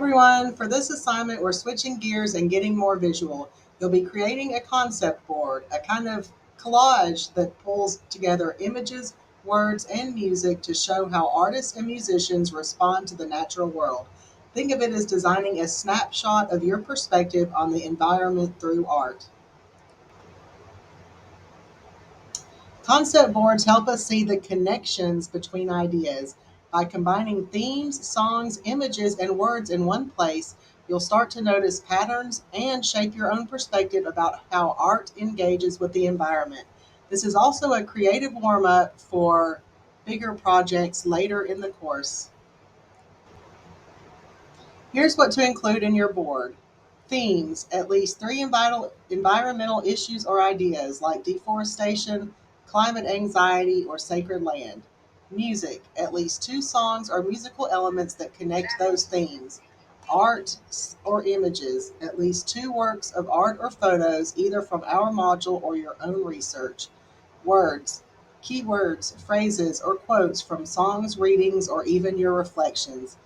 everyone, for this assignment, we're switching gears and getting more visual. You'll be creating a concept board, a kind of collage that pulls together images, words, and music to show how artists and musicians respond to the natural world. Think of it as designing a snapshot of your perspective on the environment through art. Concept boards help us see the connections between ideas. By combining themes, songs, images, and words in one place, you'll start to notice patterns and shape your own perspective about how art engages with the environment. This is also a creative warm up for bigger projects later in the course. Here's what to include in your board. Themes, at least three environmental issues or ideas like deforestation, climate anxiety, or sacred land. Music, at least two songs or musical elements that connect those themes. Art or images, at least two works of art or photos, either from our module or your own research. Words, keywords, phrases, or quotes from songs, readings, or even your reflections.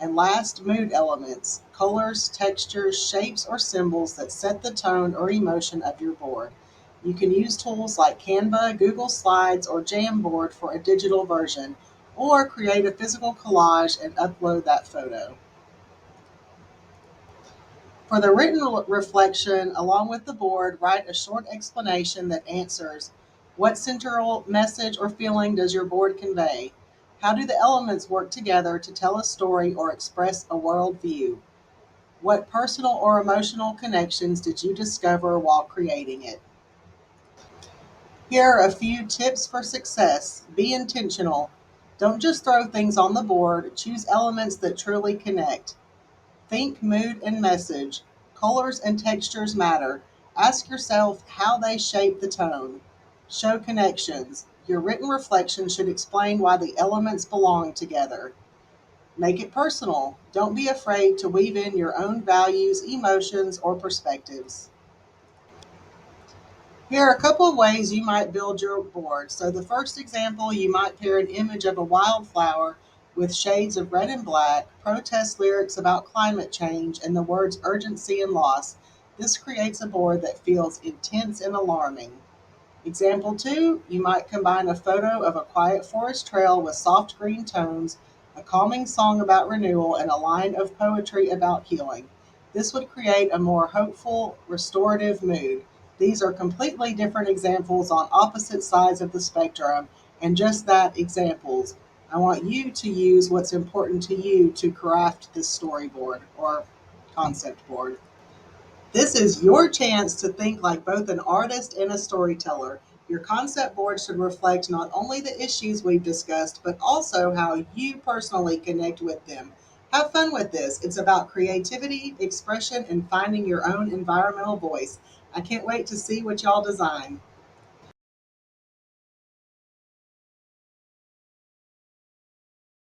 And last, mood elements, colors, textures, shapes, or symbols that set the tone or emotion of your board. You can use tools like Canva, Google Slides, or Jamboard for a digital version, or create a physical collage and upload that photo. For the written reflection, along with the board, write a short explanation that answers what central message or feeling does your board convey? How do the elements work together to tell a story or express a worldview? What personal or emotional connections did you discover while creating it? Here are a few tips for success. Be intentional. Don't just throw things on the board, choose elements that truly connect. Think mood and message. Colors and textures matter. Ask yourself how they shape the tone. Show connections. Your written reflection should explain why the elements belong together. Make it personal. Don't be afraid to weave in your own values, emotions, or perspectives. Here are a couple of ways you might build your board. So, the first example, you might pair an image of a wildflower with shades of red and black, protest lyrics about climate change, and the words urgency and loss. This creates a board that feels intense and alarming. Example two, you might combine a photo of a quiet forest trail with soft green tones, a calming song about renewal, and a line of poetry about healing. This would create a more hopeful, restorative mood. These are completely different examples on opposite sides of the spectrum, and just that examples. I want you to use what's important to you to craft this storyboard or concept board. This is your chance to think like both an artist and a storyteller. Your concept board should reflect not only the issues we've discussed, but also how you personally connect with them. Have fun with this. It's about creativity, expression, and finding your own environmental voice. I can't wait to see what y'all design.